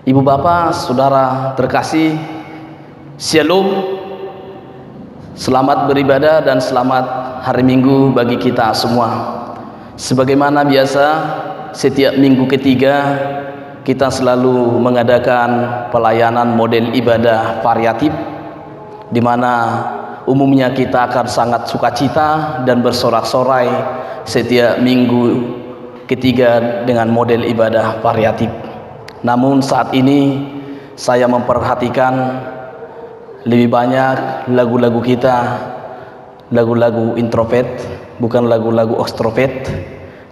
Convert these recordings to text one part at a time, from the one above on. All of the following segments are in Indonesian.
Ibu bapak, saudara terkasih, Shalom. Selamat beribadah dan selamat hari Minggu bagi kita semua. Sebagaimana biasa, setiap minggu ketiga kita selalu mengadakan pelayanan model ibadah variatif, di mana umumnya kita akan sangat sukacita dan bersorak-sorai setiap minggu ketiga dengan model ibadah variatif. Namun saat ini saya memperhatikan lebih banyak lagu-lagu kita, lagu-lagu introvert, bukan lagu-lagu extrovert,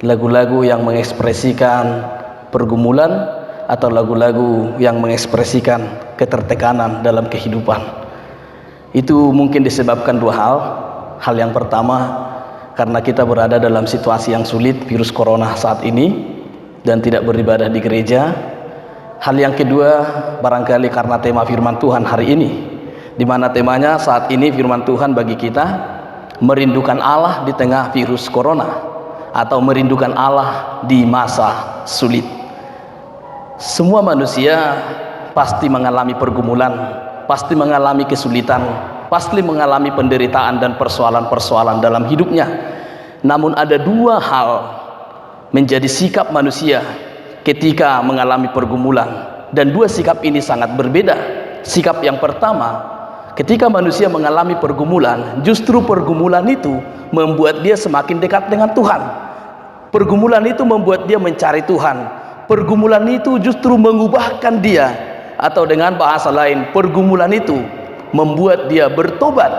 lagu-lagu yang mengekspresikan pergumulan atau lagu-lagu yang mengekspresikan ketertekanan dalam kehidupan. Itu mungkin disebabkan dua hal. Hal yang pertama, karena kita berada dalam situasi yang sulit, virus corona saat ini, dan tidak beribadah di gereja. Hal yang kedua, barangkali karena tema firman Tuhan hari ini, di mana temanya saat ini firman Tuhan bagi kita merindukan Allah di tengah virus corona, atau merindukan Allah di masa sulit. Semua manusia pasti mengalami pergumulan, pasti mengalami kesulitan, pasti mengalami penderitaan dan persoalan-persoalan dalam hidupnya. Namun ada dua hal menjadi sikap manusia ketika mengalami pergumulan, dan dua sikap ini sangat berbeda. Sikap yang pertama, ketika manusia mengalami pergumulan, justru pergumulan itu membuat dia semakin dekat dengan Tuhan. Pergumulan itu membuat dia mencari Tuhan. Pergumulan itu justru mengubahkan dia, atau dengan bahasa lain, pergumulan itu membuat dia bertobat,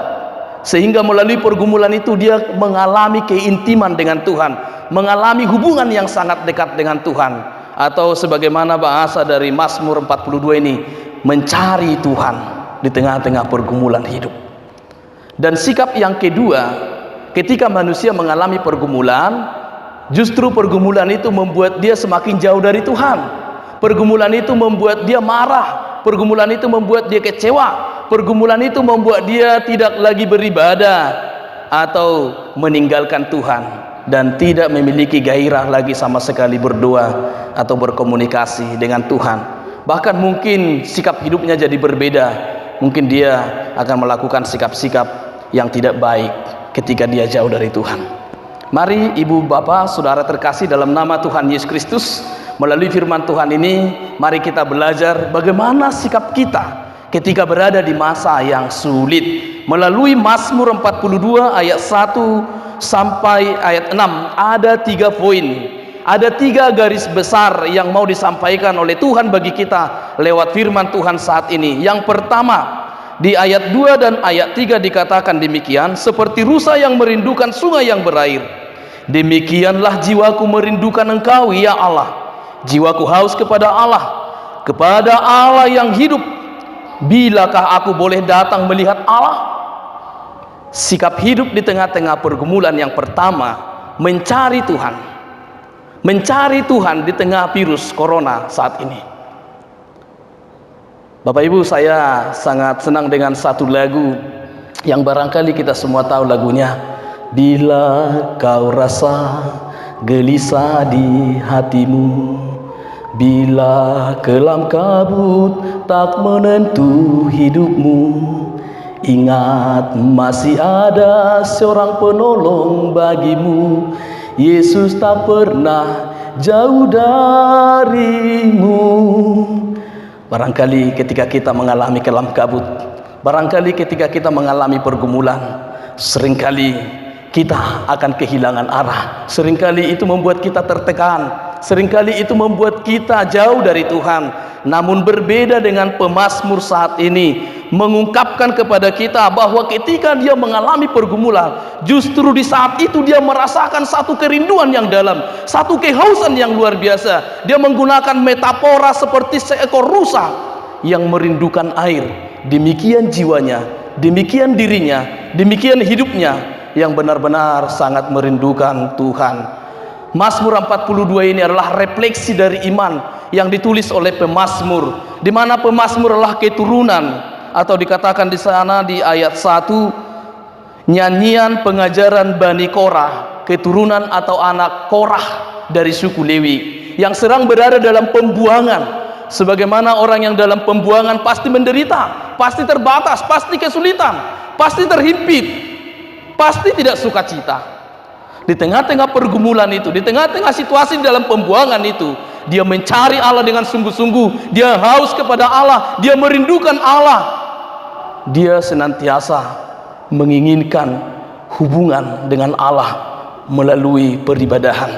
sehingga melalui pergumulan itu dia mengalami keintiman dengan Tuhan, mengalami hubungan yang sangat dekat dengan Tuhan. Atau sebagaimana bahasa dari Mazmur 42 ini, mencari Tuhan di tengah-tengah pergumulan hidup. Dan sikap yang kedua, ketika manusia mengalami pergumulan, justru pergumulan itu membuat dia semakin jauh dari Tuhan. Pergumulan itu membuat dia marah, pergumulan itu membuat dia kecewa, pergumulan itu membuat dia tidak lagi beribadah atau meninggalkan Tuhan, dan tidak memiliki gairah lagi sama sekali berdoa atau berkomunikasi dengan Tuhan. Bahkan mungkin sikap hidupnya jadi berbeda. Mungkin dia akan melakukan sikap-sikap yang tidak baik ketika dia jauh dari Tuhan. Mari ibu bapak saudara terkasih, dalam nama Tuhan Yesus Kristus, melalui firman Tuhan ini, mari kita belajar bagaimana sikap kita ketika berada di masa yang sulit. Melalui Mazmur 42 ayat 1 sampai ayat 6 ada 3 poin, ada 3 garis besar yang mau disampaikan oleh Tuhan bagi kita lewat firman Tuhan saat ini. Yang pertama, di ayat 2 dan ayat 3 dikatakan demikian: seperti rusa yang merindukan sungai yang berair, demikianlah jiwaku merindukan Engkau ya Allah. Jiwaku haus kepada Allah yang hidup. Bilakah aku boleh datang melihat Allah? Sikap hidup di tengah-tengah pergumulan yang pertama, mencari Tuhan. Mencari Tuhan di tengah virus corona saat ini. Bapak Ibu, saya sangat senang dengan satu lagu yang barangkali kita semua tahu lagunya. Bila kau rasa gelisah di hatimu, bila kelam kabut tak menentu hidupmu, ingat masih ada seorang penolong bagimu. Yesus tak pernah jauh darimu. Barangkali ketika kita mengalami kelam kabut, barangkali ketika kita mengalami pergumulan, seringkali kita akan kehilangan arah. Seringkali itu membuat kita tertekan, seringkali itu membuat kita jauh dari Tuhan. Namun berbeda dengan pemazmur saat ini, mengungkapkan kepada kita bahwa ketika dia mengalami pergumulan, justru di saat itu dia merasakan satu kerinduan yang dalam, satu kehausan yang luar biasa. Dia menggunakan metafora seperti seekor rusa yang merindukan air. Demikian jiwanya, demikian dirinya, demikian hidupnya, yang benar-benar sangat merindukan Tuhan. Mazmur 42 ini adalah refleksi dari iman yang ditulis oleh pemazmur, di mana pemazmur adalah keturunan, atau dikatakan di sana di ayat 1, nyanyian pengajaran Bani Korah, keturunan atau anak Korah dari suku Lewi, yang sedang berada dalam pembuangan, sebagaimana orang yang dalam pembuangan pasti menderita, pasti terbatas, pasti kesulitan, pasti terhimpit, pasti tidak sukacita. Di tengah-tengah pergumulan itu, di tengah-tengah situasi dalam pembuangan itu, dia mencari Allah dengan sungguh-sungguh, dia haus kepada Allah, dia merindukan Allah, dia senantiasa menginginkan hubungan dengan Allah melalui peribadahan.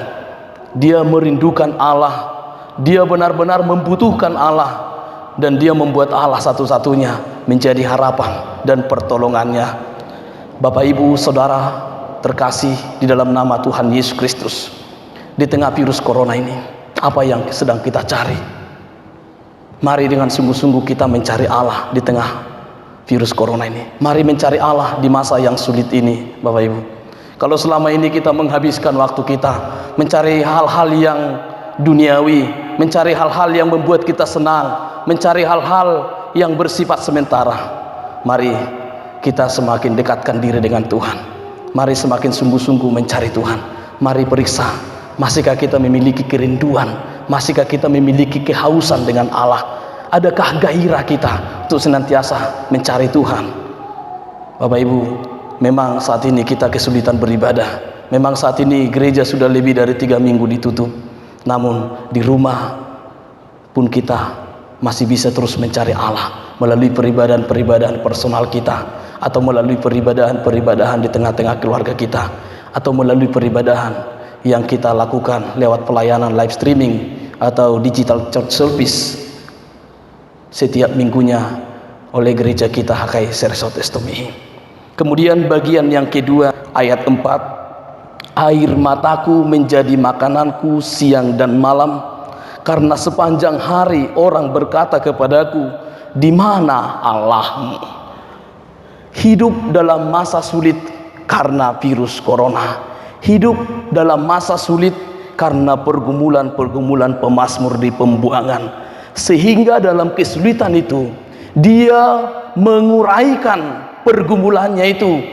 Dia merindukan Allah, dia benar-benar membutuhkan Allah, dan dia membuat Allah satu-satunya menjadi harapan dan pertolongannya. Bapak, Ibu, Saudara terkasih di dalam nama Tuhan Yesus Kristus, di tengah virus corona ini, apa yang sedang kita cari? Mari dengan sungguh-sungguh kita mencari Allah di tengah virus corona ini. Mari mencari Allah di masa yang sulit ini, Bapak Ibu. Kalau selama ini kita menghabiskan waktu kita mencari hal-hal yang duniawi, mencari hal-hal yang membuat kita senang, mencari hal-hal yang bersifat sementara, mari kita semakin dekatkan diri dengan Tuhan. Mari semakin sungguh-sungguh mencari Tuhan. Mari periksa, masihkah kita memiliki kerinduan, masihkah kita memiliki kehausan dengan Allah? Adakah gairah kita untuk senantiasa mencari Tuhan? Bapak Ibu, memang saat ini kita kesulitan beribadah. Memang saat ini gereja sudah lebih dari 3 minggu ditutup. Namun di rumah pun kita masih bisa terus mencari Allah melalui peribadahan-peribadahan personal kita, atau melalui peribadahan-peribadahan di tengah-tengah keluarga kita, atau melalui peribadahan yang kita lakukan lewat pelayanan live streaming atau digital church service setiap minggunya oleh gereja kita HKI Seresot Estomi. Kemudian bagian yang kedua, ayat 4, air mataku menjadi makananku siang dan malam, karena sepanjang hari orang berkata kepadaku, di mana Allahmu? Hidup dalam masa sulit karena virus corona, hidup dalam masa sulit karena pergumulan-pergumulan pemazmur di pembuangan, sehingga dalam kesulitan itu dia menguraikan pergumulannya itu,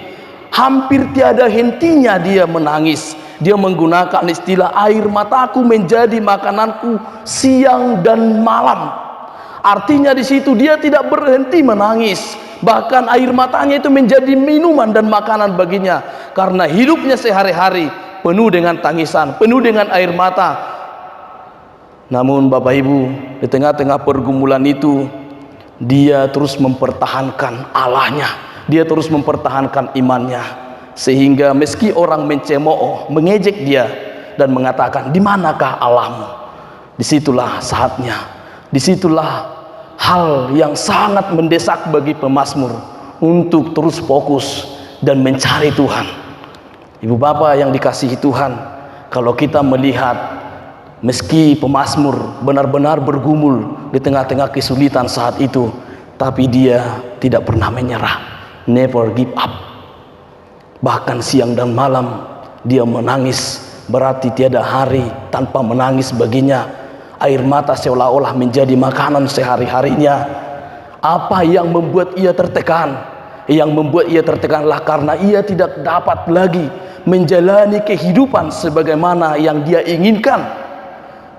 hampir tiada hentinya dia menangis. Dia menggunakan istilah air mataku menjadi makananku siang dan malam. Artinya di situ dia tidak berhenti menangis. Bahkan air matanya itu menjadi minuman dan makanan baginya, karena hidupnya sehari-hari penuh dengan tangisan, penuh dengan air mata. Namun Bapak Ibu, di tengah-tengah pergumulan itu dia terus mempertahankan Allahnya, dia terus mempertahankan imannya, sehingga meski orang mencemooh, mengejek dia dan mengatakan, di manakah Allahmu? Disitulah saatnya, disitulah hal yang sangat mendesak bagi pemazmur untuk terus fokus dan mencari Tuhan. Ibu bapak yang dikasihi Tuhan, kalau kita melihat meski pemazmur benar-benar bergumul di tengah-tengah kesulitan saat itu, tapi dia tidak pernah menyerah, never give up. Bahkan siang dan malam dia menangis, berarti tiada hari tanpa menangis baginya. Air mata seolah-olah menjadi makanan sehari-harinya. Apa yang membuat ia tertekan? Yang membuat ia tertekanlah karena ia tidak dapat lagi menjalani kehidupan sebagaimana yang dia inginkan.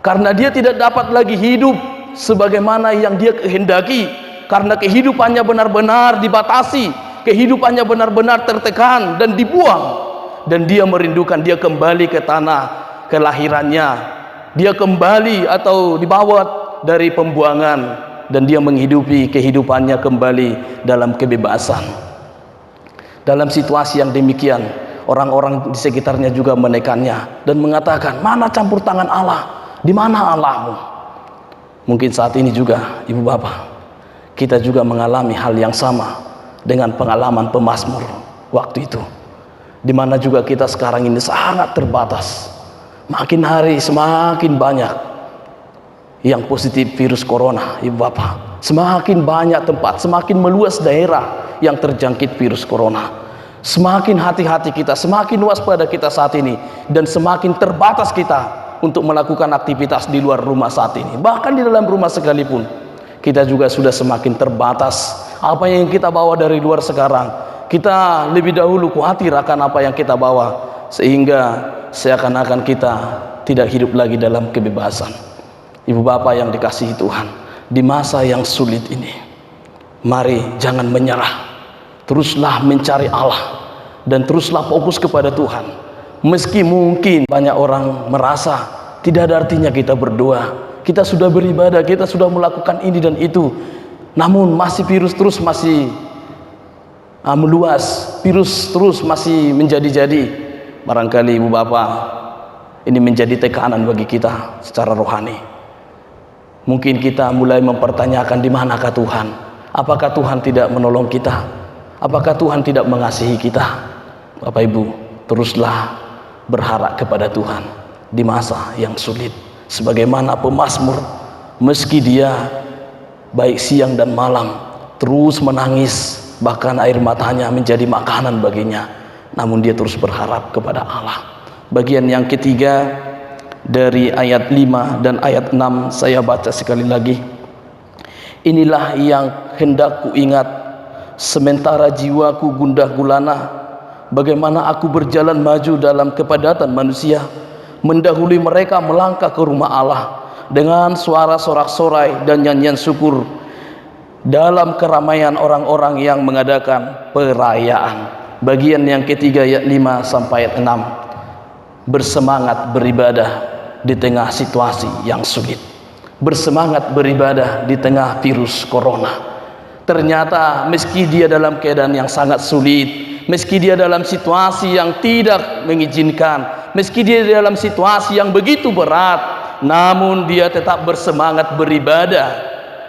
Karena dia tidak dapat lagi hidup sebagaimana yang dia kehendaki. Karena kehidupannya benar-benar dibatasi, kehidupannya benar-benar tertekan dan dibuang. Dan dia merindukan, dia kembali ke tanah kelahirannya. Dia kembali atau dibawa dari pembuangan, dan dia menghidupi kehidupannya kembali dalam kebebasan. Dalam situasi yang demikian, orang-orang di sekitarnya juga menekannya dan mengatakan, mana campur tangan Allah? Di mana Allahmu? Mungkin saat ini juga ibu bapak, kita juga mengalami hal yang sama dengan pengalaman pemazmur waktu itu, di mana juga kita sekarang ini sangat terbatas. Makin hari semakin banyak yang positif virus corona, ibu bapak. Semakin banyak tempat, semakin meluas daerah yang terjangkit virus corona. Semakin hati-hati kita, semakin waspada kita saat ini, dan semakin terbatas kita untuk melakukan aktivitas di luar rumah saat ini. Bahkan di dalam rumah sekalipun, kita juga sudah semakin terbatas. Apa yang kita bawa dari luar sekarang, kita lebih dahulu khawatir akan apa yang kita bawa, sehingga seakan-akan kita tidak hidup lagi dalam kebebasan. Ibu bapak yang dikasihi Tuhan, di masa yang sulit ini, mari jangan menyerah. Teruslah mencari Allah dan teruslah fokus kepada Tuhan. Meski mungkin banyak orang merasa tidak ada artinya kita berdoa, kita sudah beribadah, kita sudah melakukan ini dan itu, namun masih virus terus masih meluas, virus terus masih menjadi-jadi. Barangkali ibu bapak, ini menjadi tekanan bagi kita secara rohani. Mungkin kita mulai mempertanyakan, di manakah Tuhan? Apakah Tuhan tidak menolong kita? Apakah Tuhan tidak mengasihi kita? Bapak ibu, teruslah berharap kepada Tuhan di masa yang sulit. Sebagaimana pemazmur, meski dia baik siang dan malam terus menangis, bahkan air matanya menjadi makanan baginya, namun dia terus berharap kepada Allah. Bagian yang ketiga dari ayat 5 dan ayat 6 saya baca sekali lagi. Inilah yang hendak ku ingat sementara jiwaku gundah gulana, bagaimana aku berjalan maju dalam kepadatan manusia, mendahului mereka melangkah ke rumah Allah dengan suara sorak-sorai dan nyanyian syukur dalam keramaian orang-orang yang mengadakan perayaan. Bagian yang ketiga ayat 5 sampai ayat 6. Bersemangat beribadah di tengah situasi yang sulit. Bersemangat beribadah di tengah virus corona. Ternyata meski dia dalam keadaan yang sangat sulit, meski dia dalam situasi yang tidak mengizinkan, meski dia dalam situasi yang begitu berat, namun dia tetap bersemangat beribadah,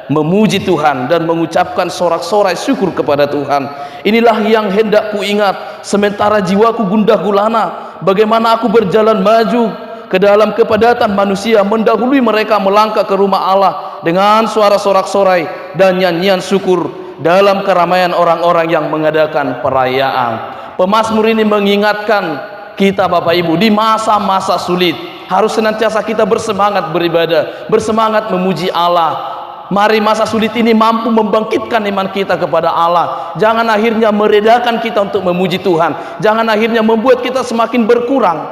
memuji Tuhan dan mengucapkan sorak-sorai syukur kepada Tuhan. Inilah yang hendak ku ingat sementara jiwaku gundah gulana, bagaimana aku berjalan maju ke dalam kepadatan manusia, mendahului mereka melangkah ke rumah Allah dengan suara sorak-sorai dan nyanyian syukur dalam keramaian orang-orang yang mengadakan perayaan. Pemazmur ini mengingatkan kita Bapak Ibu, di masa-masa sulit harus senantiasa kita bersemangat beribadah, bersemangat memuji Allah. Mari masa sulit ini mampu membangkitkan iman kita kepada Allah. Jangan akhirnya meredakan kita untuk memuji Tuhan. Jangan akhirnya membuat kita semakin berkurang,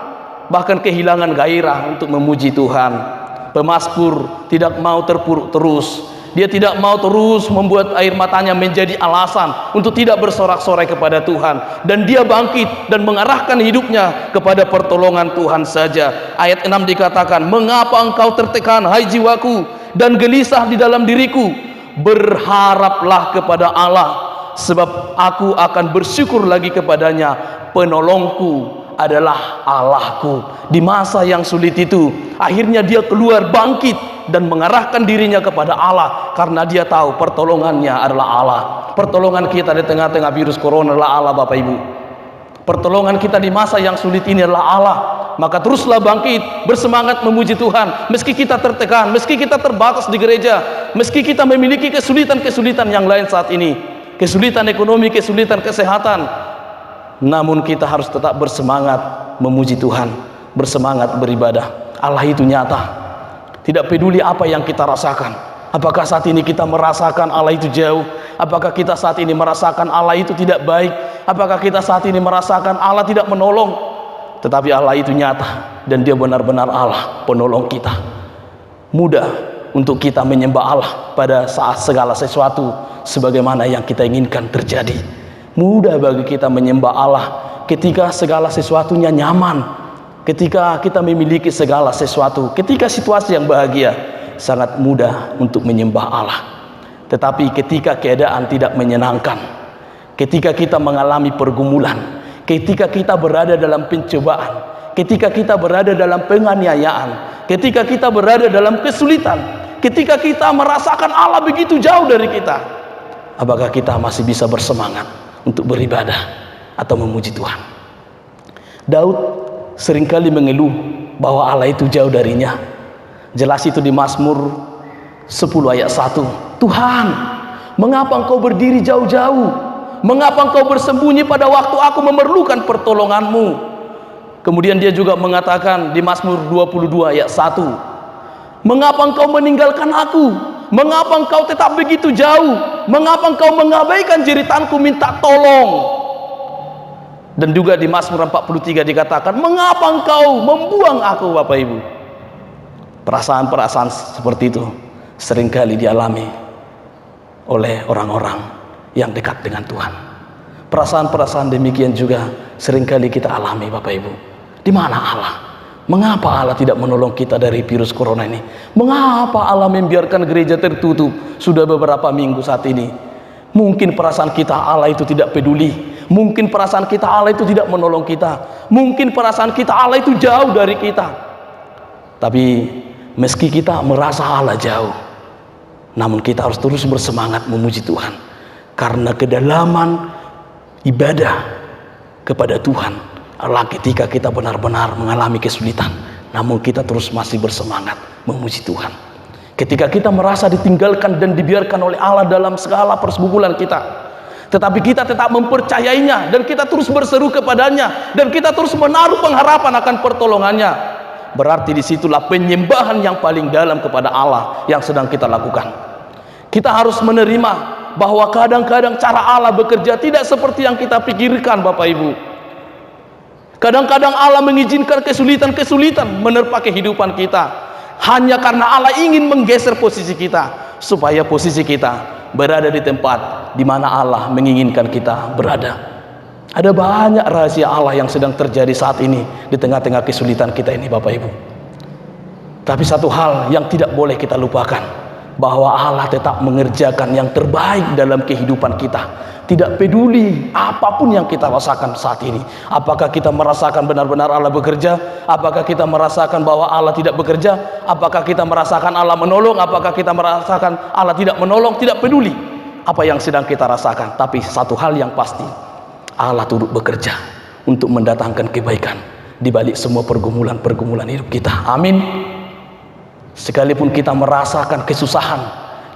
bahkan kehilangan gairah untuk memuji Tuhan. Pemazmur tidak mau terpuruk terus. Dia tidak mau terus membuat air matanya menjadi alasan untuk tidak bersorak-sorai kepada Tuhan. Dan dia bangkit dan mengarahkan hidupnya kepada pertolongan Tuhan saja. Ayat 6 dikatakan, mengapa engkau tertekan hai jiwaku, dan gelisah di dalam diriku? Berharaplah kepada Allah, sebab aku akan bersyukur lagi kepadanya. Penolongku adalah Allahku. Di masa yang sulit itu, akhirnya dia keluar bangkit dan mengarahkan dirinya kepada Allah, karena dia tahu pertolongannya adalah Allah. Pertolongan kita di tengah-tengah virus corona adalah Allah Bapak Ibu. Pertolongan kita di masa yang sulit ini adalah Allah. Maka teruslah bangkit, bersemangat memuji Tuhan. Meski kita tertekan, meski kita terbatas di gereja, meski kita memiliki kesulitan-kesulitan yang lain saat ini, kesulitan ekonomi, kesulitan kesehatan, namun kita harus tetap bersemangat memuji Tuhan, bersemangat beribadah. Allah itu nyata. Tidak peduli apa yang kita rasakan. Apakah saat ini kita merasakan Allah itu jauh? Apakah kita saat ini merasakan Allah itu tidak baik? Apakah kita saat ini merasakan Allah tidak menolong? Tetapi Allah itu nyata, dan dia benar-benar Allah penolong kita. Mudah untuk kita menyembah Allah pada saat segala sesuatu sebagaimana yang kita inginkan terjadi. Mudah bagi kita menyembah Allah ketika segala sesuatunya nyaman, ketika kita memiliki segala sesuatu, ketika situasi yang bahagia. Sangat mudah untuk menyembah Allah. Tetapi ketika keadaan tidak menyenangkan, ketika kita mengalami pergumulan, ketika kita berada dalam pencobaan, ketika kita berada dalam penganiayaan, ketika kita berada dalam kesulitan, ketika kita merasakan Allah begitu jauh dari kita, apakah kita masih bisa bersemangat untuk beribadah atau memuji Tuhan? Daud seringkali mengeluh bahwa Allah itu jauh darinya. Jelas itu di Mazmur 10 ayat 1. Tuhan, mengapa engkau berdiri jauh-jauh? Mengapa engkau bersembunyi pada waktu aku memerlukan pertolonganmu? Kemudian dia juga mengatakan di Mazmur 22 ayat 1. Mengapa engkau meninggalkan aku? Mengapa engkau tetap begitu jauh? Mengapa engkau mengabaikan jeritanku minta tolong? Dan juga di Mazmur 43 dikatakan, mengapa engkau membuang aku, Bapak Ibu? Perasaan-perasaan seperti itu seringkali dialami oleh orang-orang yang dekat dengan Tuhan. Perasaan-perasaan demikian juga seringkali kita alami, Bapak Ibu. Di mana Allah? Mengapa Allah tidak menolong kita dari virus corona ini? Mengapa Allah membiarkan gereja tertutup sudah beberapa minggu saat ini? Mungkin perasaan kita Allah itu tidak peduli. Mungkin perasaan kita Allah itu tidak menolong kita. Mungkin perasaan kita Allah itu jauh dari kita. Tapi meski kita merasa Allah jauh, namun kita harus terus bersemangat memuji Tuhan. Karena kedalaman ibadah kepada Tuhan adalah ketika kita benar-benar mengalami kesulitan, namun kita terus masih bersemangat memuji Tuhan. Ketika kita merasa ditinggalkan dan dibiarkan oleh Allah dalam segala pergumulan kita, tetapi kita tetap mempercayainya dan kita terus berseru kepadanya dan kita terus menaruh pengharapan akan pertolongannya, berarti disitulah penyembahan yang paling dalam kepada Allah yang sedang kita lakukan. Kita harus menerima bahwa kadang-kadang cara Allah bekerja tidak seperti yang kita pikirkan, Bapak Ibu. Kadang-kadang Allah mengizinkan kesulitan-kesulitan menerpa kehidupan kita hanya karena Allah ingin menggeser posisi kita, supaya posisi kita berada di tempat di mana Allah menginginkan kita berada. Ada banyak rahasia Allah yang sedang terjadi saat ini di tengah-tengah kesulitan kita ini, Bapak Ibu. Tapi satu hal yang tidak boleh kita lupakan, bahwa Allah tetap mengerjakan yang terbaik dalam kehidupan kita. Tidak peduli apapun yang kita rasakan saat ini. Apakah kita merasakan benar-benar Allah bekerja? Apakah kita merasakan bahwa Allah tidak bekerja? Apakah kita merasakan Allah menolong? Apakah kita merasakan Allah tidak menolong? Tidak peduli apa yang sedang kita rasakan. Tapi satu hal yang pasti, Allah turut bekerja untuk mendatangkan kebaikan di balik semua pergumulan-pergumulan hidup kita. Amin. Sekalipun kita merasakan kesusahan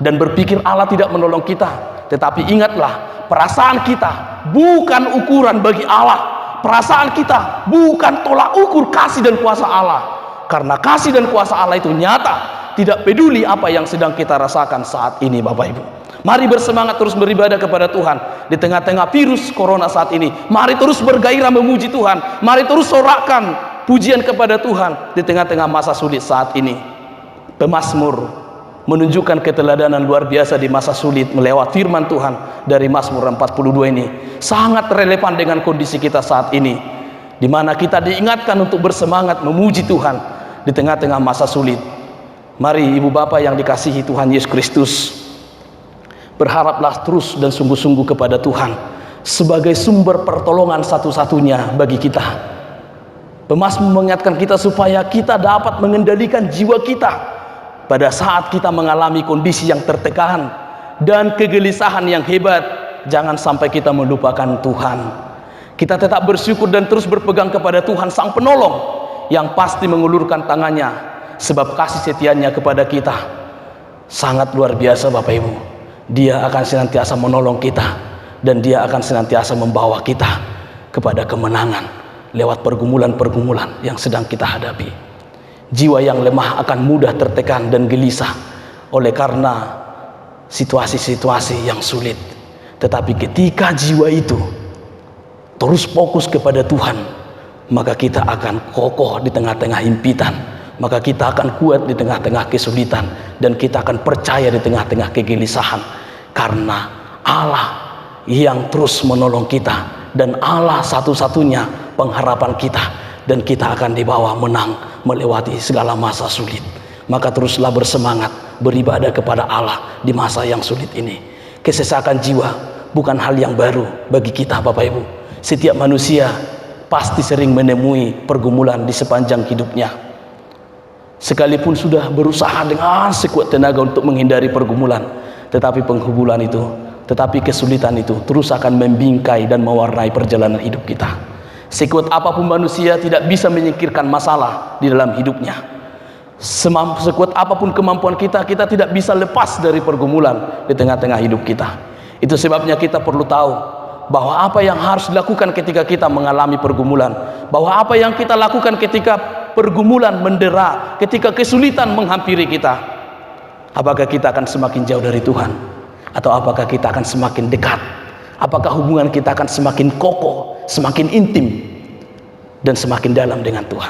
dan berpikir Allah tidak menolong kita, tetapi ingatlah, perasaan kita bukan ukuran bagi Allah. Perasaan kita bukan tolak ukur kasih dan kuasa Allah. Karena kasih dan kuasa Allah itu nyata, tidak peduli apa yang sedang kita rasakan saat ini, Bapak Ibu. Mari bersemangat terus beribadah kepada Tuhan di tengah-tengah virus corona saat ini. Mari terus bergairah memuji Tuhan. Mari terus sorakkan pujian kepada Tuhan di tengah-tengah masa sulit saat ini. Pemazmur menunjukkan keteladanan luar biasa di masa sulit melewat firman Tuhan dari Mazmur 42 ini. Sangat relevan dengan kondisi kita saat ini, di mana kita diingatkan untuk bersemangat memuji Tuhan di tengah-tengah masa sulit. Mari ibu bapak yang dikasihi Tuhan Yesus Kristus, berharaplah terus dan sungguh-sungguh kepada Tuhan sebagai sumber pertolongan satu-satunya bagi kita. Pemazmur mengingatkan kita supaya kita dapat mengendalikan jiwa kita pada saat kita mengalami kondisi yang tertekan dan kegelisahan yang hebat. Jangan sampai kita melupakan Tuhan. Kita tetap bersyukur dan terus berpegang kepada Tuhan Sang Penolong yang pasti mengulurkan tangannya, sebab kasih setianya kepada kita sangat luar biasa, Bapak Ibu. Dia akan senantiasa menolong kita dan Dia akan senantiasa membawa kita kepada kemenangan lewat pergumulan-pergumulan yang sedang kita hadapi. Jiwa yang lemah akan mudah tertekan dan gelisah oleh karena situasi-situasi yang sulit. Tetapi ketika jiwa itu terus fokus kepada Tuhan, maka kita akan kokoh di tengah-tengah himpitan, maka kita akan kuat di tengah-tengah kesulitan, dan kita akan percaya di tengah-tengah kegelisahan, karena Allah yang terus menolong kita dan Allah satu-satunya pengharapan kita, dan kita akan dibawa menang melewati segala masa sulit. Maka teruslah bersemangat beribadah kepada Allah di masa yang sulit ini. Kesesakan jiwa bukan hal yang baru bagi kita, Bapak Ibu. Setiap manusia pasti sering menemui pergumulan di sepanjang hidupnya. Sekalipun sudah berusaha dengan sekuat tenaga untuk menghindari pergumulan, tetapi kesulitan itu terus akan membingkai dan mewarnai perjalanan hidup kita. Sekuat apapun manusia tidak bisa menyingkirkan masalah di dalam hidupnya. Sekuat apapun kemampuan kita, kita tidak bisa lepas dari pergumulan di tengah-tengah hidup kita. Itu sebabnya kita perlu tahu bahwa apa yang harus dilakukan ketika kita mengalami pergumulan, bahwa apa yang kita lakukan ketika pergumulan mendera, ketika kesulitan menghampiri kita. Apakah kita akan semakin jauh dari Tuhan, atau apakah kita akan semakin dekat? Apakah hubungan kita akan semakin kokoh, semakin intim, dan semakin dalam dengan Tuhan?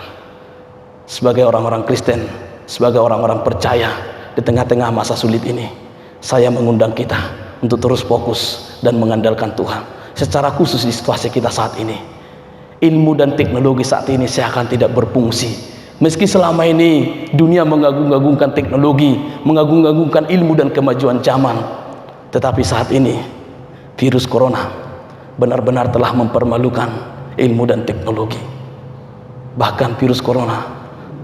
Sebagai orang-orang Kristen, sebagai orang-orang percaya, di tengah-tengah masa sulit ini, saya mengundang kita untuk terus fokus dan mengandalkan Tuhan. Secara khusus di situasi kita saat ini, ilmu dan teknologi saat ini seakan tidak berfungsi. Meski selama ini dunia mengagung-agungkan teknologi, mengagung-agungkan ilmu dan kemajuan zaman, tetapi saat ini virus corona benar-benar telah mempermalukan ilmu dan teknologi. Bahkan virus corona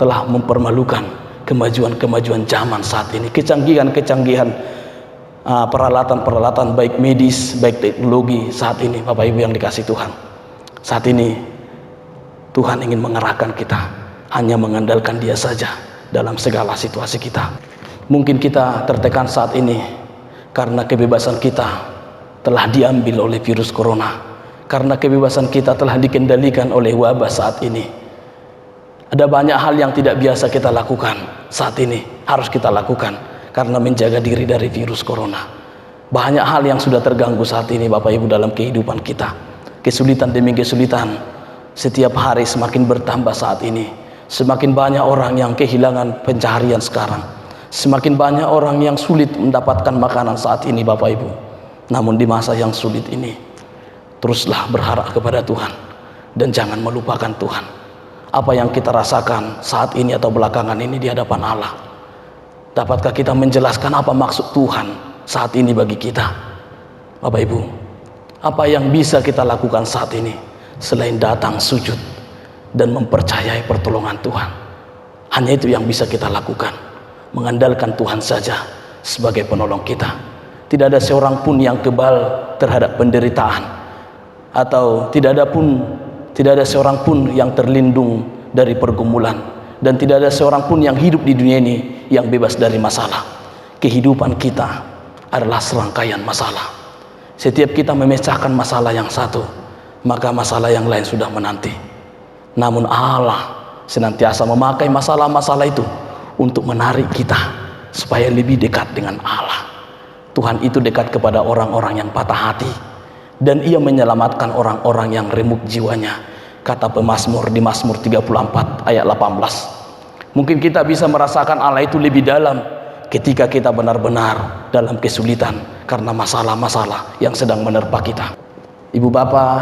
telah mempermalukan kemajuan-kemajuan zaman saat ini, kecanggihan-kecanggihan peralatan-peralatan baik medis, baik teknologi saat ini. Bapak Ibu yang dikasihi Tuhan, saat ini Tuhan ingin mengarahkan kita hanya mengandalkan Dia saja dalam segala situasi kita. Mungkin kita tertekan saat ini karena kebebasan kita telah diambil oleh virus corona, karena kebebasan kita telah dikendalikan oleh wabah saat ini. Ada banyak hal yang tidak biasa kita lakukan saat ini, harus kita lakukan karena menjaga diri dari virus corona. Banyak hal yang sudah terganggu saat ini Bapak Ibu dalam kehidupan kita. Kesulitan demi kesulitan setiap hari semakin bertambah saat ini. Semakin banyak orang yang kehilangan pencaharian sekarang. Semakin banyak orang yang sulit mendapatkan makanan saat ini Bapak Ibu. Namun di masa yang sulit ini, teruslah berharap kepada Tuhan dan jangan melupakan Tuhan. Apa yang kita rasakan saat ini atau belakangan ini di hadapan Allah, dapatkah kita menjelaskan apa maksud Tuhan saat ini bagi kita? Bapak Ibu, apa yang bisa kita lakukan saat ini selain datang sujud dan mempercayai pertolongan Tuhan? Hanya itu yang bisa kita lakukan, mengandalkan Tuhan saja sebagai penolong kita. Tidak ada seorang pun yang kebal terhadap penderitaan, atau tidak ada seorang pun yang terlindung dari pergumulan, dan tidak ada seorang pun yang hidup di dunia ini yang bebas dari masalah. Kehidupan kita adalah serangkaian masalah. Setiap kita memecahkan masalah yang satu, maka masalah yang lain sudah menanti. Namun Allah senantiasa memakai masalah-masalah itu untuk menarik kita supaya lebih dekat dengan Allah. Tuhan itu dekat kepada orang-orang yang patah hati, dan Ia menyelamatkan orang-orang yang remuk jiwanya, kata pemazmur di Mazmur 34 ayat 18. Mungkin kita bisa merasakan Allah itu lebih dalam ketika kita benar-benar dalam kesulitan karena masalah-masalah yang sedang menerpa kita. Ibu bapak,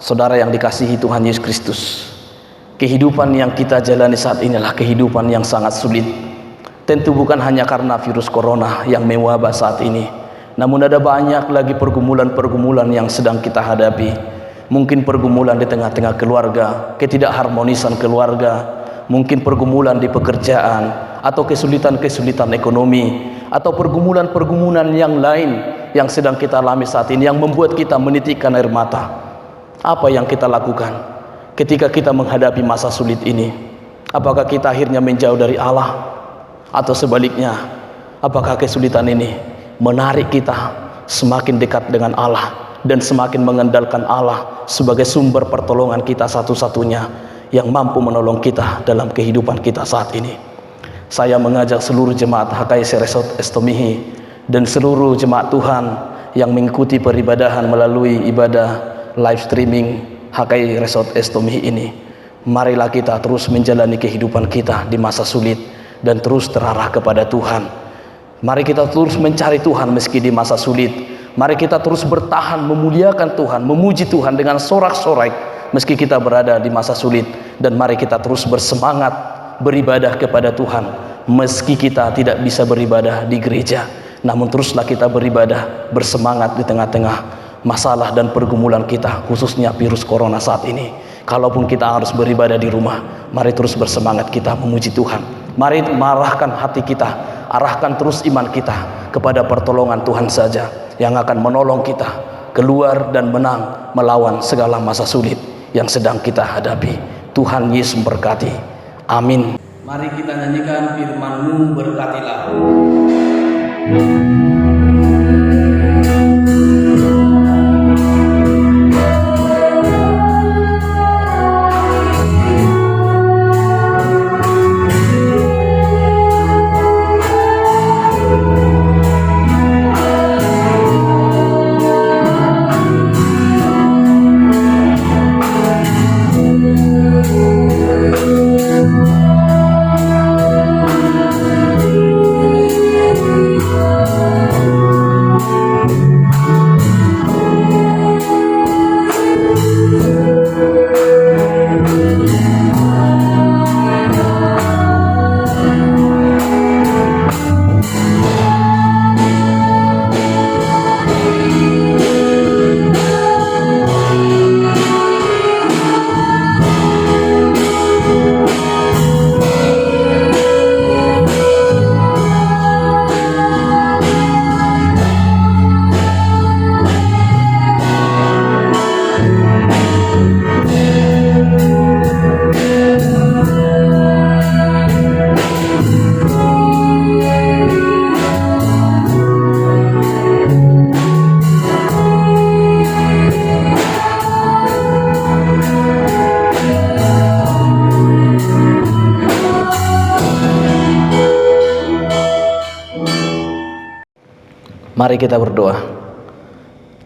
saudara yang dikasihi Tuhan Yesus Kristus, kehidupan yang kita jalani saat inilah kehidupan yang sangat sulit. Tentu bukan hanya karena virus corona yang mewabah saat ini, namun ada banyak lagi pergumulan-pergumulan yang sedang kita hadapi. Mungkin pergumulan di tengah-tengah keluarga, ketidakharmonisan keluarga, mungkin pergumulan di pekerjaan, atau kesulitan-kesulitan ekonomi, atau pergumulan-pergumulan yang lain yang sedang kita alami saat ini, yang membuat kita menitikkan air mata. Apa yang kita lakukan ketika kita menghadapi masa sulit ini? Apakah kita akhirnya menjauh dari Allah? Atau sebaliknya, apakah kesulitan ini menarik kita semakin dekat dengan Allah dan semakin mengandalkan Allah sebagai sumber pertolongan kita satu-satunya yang mampu menolong kita dalam kehidupan kita saat ini? Saya mengajak seluruh jemaat HKIC Resort Estomihi dan seluruh jemaat Tuhan yang mengikuti peribadahan melalui ibadah live streaming HKI Resort Estomihi ini, marilah kita terus menjalani kehidupan kita di masa sulit dan terus terarah kepada Tuhan. Mari kita terus mencari Tuhan meski di masa sulit. Mari kita terus bertahan memuliakan Tuhan, memuji Tuhan dengan sorak-sorai meski kita berada di masa sulit. Dan mari kita terus bersemangat beribadah kepada Tuhan meski kita tidak bisa beribadah di gereja, namun teruslah kita beribadah bersemangat di tengah-tengah masalah dan pergumulan kita, khususnya virus corona saat ini. Kalaupun kita harus beribadah di rumah, mari terus bersemangat kita memuji Tuhan. Mari marahkan hati kita, arahkan terus iman kita kepada pertolongan Tuhan saja yang akan menolong kita keluar dan menang melawan segala masa sulit yang sedang kita hadapi. Tuhan Yesus memberkati. Amin. Mari kita nyanyikan firman-Mu, berkatilah. Mari kita berdoa.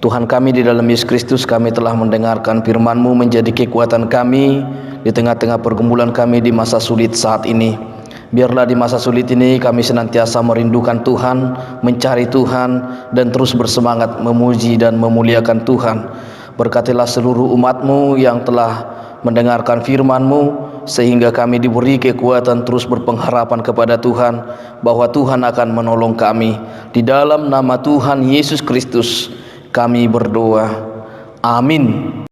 Tuhan kami, di dalam Yesus Kristus kami telah mendengarkan firman-Mu menjadi kekuatan kami di tengah-tengah pergumulan kami di masa sulit saat ini. Biarlah di masa sulit ini kami senantiasa merindukan Tuhan, mencari Tuhan, dan terus bersemangat memuji dan memuliakan Tuhan. Berkatilah seluruh umat-Mu yang telah mendengarkan firman-Mu, sehingga kami diberi kekuatan terus berpengharapan kepada Tuhan, bahwa Tuhan akan menolong kami. Di dalam nama Tuhan Yesus Kristus kami berdoa. Amin.